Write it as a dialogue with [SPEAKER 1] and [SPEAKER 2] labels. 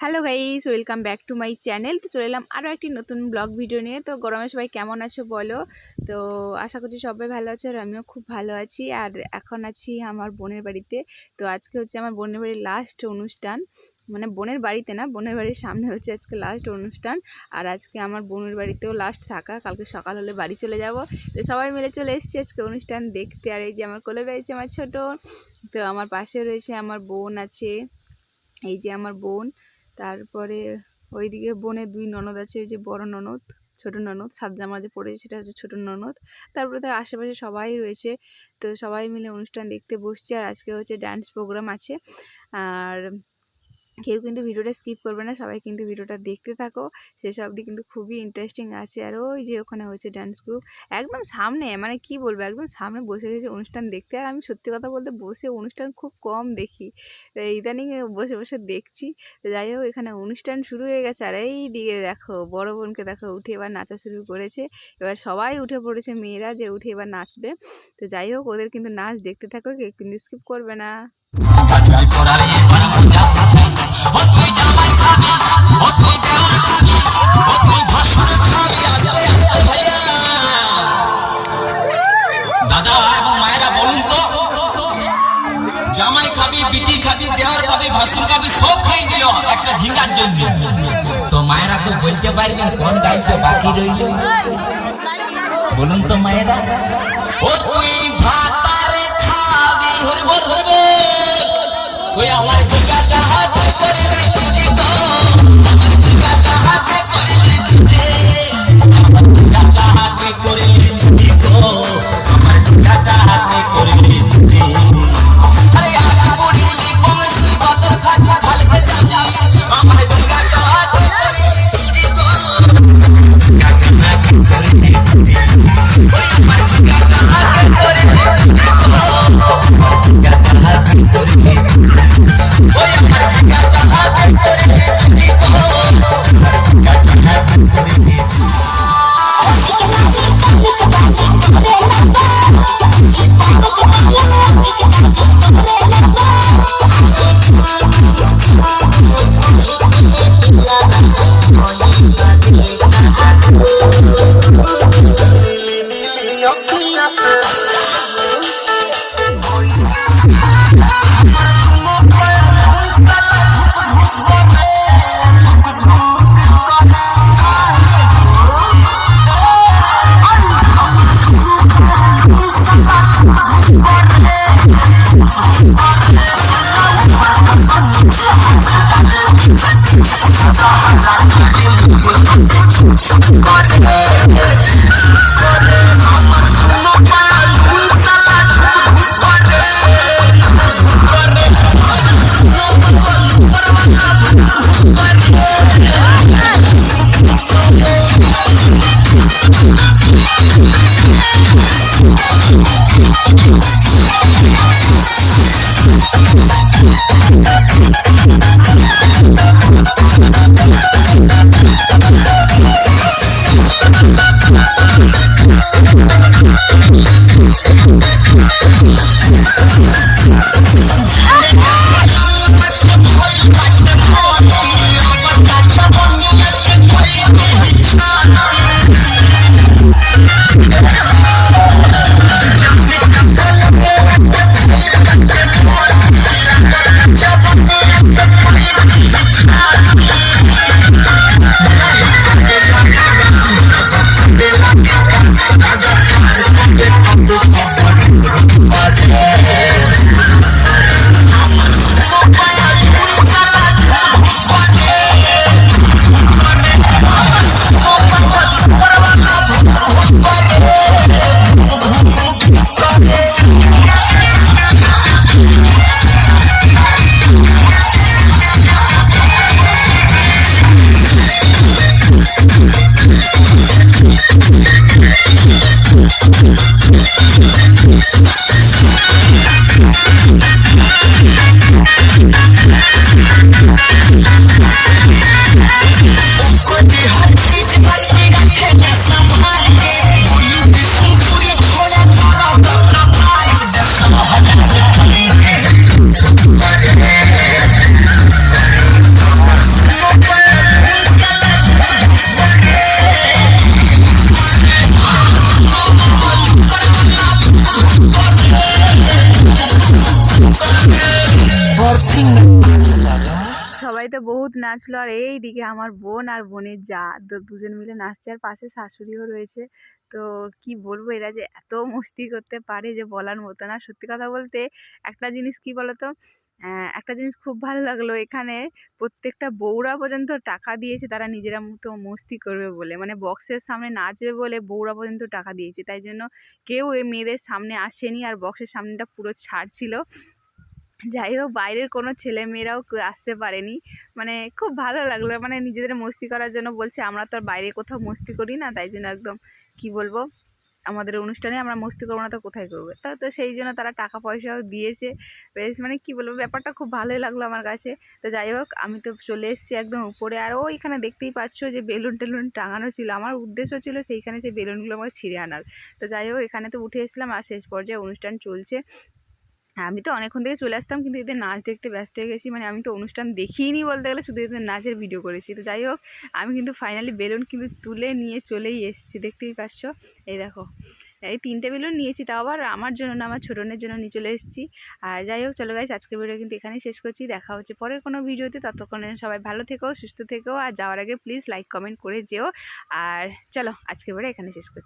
[SPEAKER 1] Hello guys, welcome back to my channel. তো চলে এলাম আরও একটি নতুন ব্লগ ভিডিও নিয়ে। তো গরমে সবাই কেমন আছো বলো। তো আশা করছি সবাই ভালো আছো, আর আমিও খুব ভালো আছি। আর এখন আছি আমার বোনের বাড়িতে। তো আজকে হচ্ছে আমার বোনের বাড়ির লাস্ট অনুষ্ঠান, মানে বোনের বাড়িতে না, বোনের বাড়ির সামনে হচ্ছে আজকে লাস্ট অনুষ্ঠান। আর আজকে আমার বোনের বাড়িতেও লাস্ট থাকা, কালকে সকাল হলে বাড়ি চলে যাব। তো সবাই মিলে চলে এসেছি আজকে অনুষ্ঠান দেখতে। আর এই যে আমার কোলে রয়েছে আমার ছোট, তো আমার পাশে রয়েছে আমার বোন আছে, এই যে আমার বোন। তারপরে ওইদিকে বোনের দুই ননদ আছে, ওই যে বড় ননদ, ছোট ননদ, সাত জামা যে পড়েছে সেটা হচ্ছে ছোট ননদ। তারপরে তার আশেপাশে সবাই রয়েছে। তো সবাই মিলে অনুষ্ঠান দেখতে বসছি। আর আজকে হচ্ছে ডান্স প্রোগ্রাম আছে। আর কেউ কিন্তু ভিডিওটা স্কিপ করবে না, সবাই কিন্তু ভিডিওটা দেখতে থাকো, সেসব অবধি কিন্তু খুবই ইন্টারেস্টিং আছে। আর ওই যে ওখানে হচ্ছে ডান্স গ্রুপ একদম সামনে, মানে কি বলবো, একদম সামনে বসে গেছে অনুষ্ঠান দেখতে। আর আমি সত্যি কথা বলতে বসে অনুষ্ঠান খুব কম দেখি, ইদানিং বসে বসে দেখছি। তো যাই হোক, এখানে অনুষ্ঠান শুরু হয়ে গেছে। আর এই দিকে দেখো বড় বোনকে দেখো, উঠে এবার নাচা শুরু করেছে। এবার সবাই উঠে পড়েছে, মেয়েরা যে উঠে এবার নাচবে। তো যাই হোক, ওদের কিন্তু নাচ দেখতে থাকো, কেউ কিন্তু স্কিপ করবে না।
[SPEAKER 2] দাদা এবং মায়েরা বলুন তো, জামাই খাবি, বিটি খাবি, দেওয়ার খাবি, ভাসুর খাবি, সব খাই দিল একটা ঝিঙ্গার জন্য। তো মায়েরা কেউ বলতে পারবেন কোন গাইতে বাকি রইল? বলুন তো মায়েরা। ও তুই ভাতারে খাবি, হরব ধরব, ওই আমার ঝিঙ্গাটা হাতে করলে ছুটি গো, আমার ঝিঙ্গাটা হাতে করলে ছুটে, আমার ঝিঙ্গাটা হাতে করলে ছুটি গো, আমার ঝিঙ্গাটা হাতে করলে ছুটে। আরে আমি বুড়িলি বংশী কতর খাতি খালকে যাবি, আমার ঝিঙ্গাটা হাতে করলে ছুটি গো, ঝিঙ্গাটা হাতে করলে ছুটি, ওই আমার ঝিঙ্গাটা হাতে করলে ছুটি গো, ঝিঙ্গাটা হাতে করলে ছুটি, ওই আমার ঝিঙ্গাটা হাতে করলে ছুটি গো, ঝিঙ্গাটা হাতে করলে ছুটি।
[SPEAKER 1] সবাই তো বহুত নাচলো, আর এইদিকে আমার বোন আর বোনের যা দুজন মিলে নাচছে, আর পাশে শাশুড়িও রয়েছে। তো কি বলবো, এরা যে এত মস্তি করতে পারে যে বলার মতো না। সত্যি কথা বলতে একটা জিনিস কি বলতো, একটা জিনিস খুব ভালো লাগলো, এখানে প্রত্যেকটা বউরা পর্যন্ত টাকা দিয়েছে তারা নিজেরা মতো মস্তি করবে বলে, মানে বক্সের সামনে নাচবে বলে বউরা পর্যন্ত টাকা দিয়েছে। তাই জন্য কেউ এই মেয়েদের সামনে আসেনি, আর বক্সের সামনেটা পুরো ছাড় ছিল। যাই হোক, বাইরের কোনো ছেলে মেয়েরাও আসতে পারেনি। মানে খুব ভালো লাগলো, মানে নিজেদের মস্তি করার জন্য বলছে, আমরা তো আর বাইরে কোথাও মস্তি করি না, তাই জন্য একদম কি বলবো, আমাদের অনুষ্ঠানে আমরা মস্তি করবো না তো কোথায় করবো। তো সেই জন্য তারা টাকা পয়সাও দিয়েছে। বেশ মানে কি বলবো, ব্যাপারটা খুব ভালোই লাগলো আমার কাছে। তো যাই হোক, আমি তো চলে এসেছি একদম উপরে, আর ওইখানে দেখতেই পাচ্ছ যে বেলুন টেলুন টাঙানো ছিল। আমার উদ্দেশ্য ছিল সেইখানে সেই বেলুনগুলো আমাকে ছিঁড়ে আনার। তো যাই হোক, এখানে তো উঠে এসেছিলাম, আর শেষ পর্যায়ে অনুষ্ঠান চলছে। আমি তো অনেকক্ষণ থেকে চলে আসতাম, কিন্তু এদের নাচ দেখতে ব্যস্ত হয়ে গেছি। মানে আমি তো অনুষ্ঠান দেখিনি বলতে গেলে, শুধু এদের নাচের ভিডিও করেছি। তো যাই হোক, আমি কিন্তু ফাইনালি বেলুন কিন্তু তুলে নিয়ে চলেই এসেছি, দেখতেই পাচ্ছ। এই দেখো, এই 3টে বেলুন নিয়েছি, তাও আবার আমার জন্য না, আমার ছোটনের জন্য নিয়ে চলে এসেছি। আর যাই হোক, চলো গাইস, আজকের ভিডিও কিন্তু এখানেই শেষ করছি। দেখা হচ্ছে পরের কোনো ভিডিওতে। ততক্ষণে সবাই ভালো থেকো, সুস্থ থেকো, আর যাওয়ার আগে প্লিজ লাইক কমেন্ট করে যেও। আর চলো, আজকের ভিডিও এখানে শেষ করছি।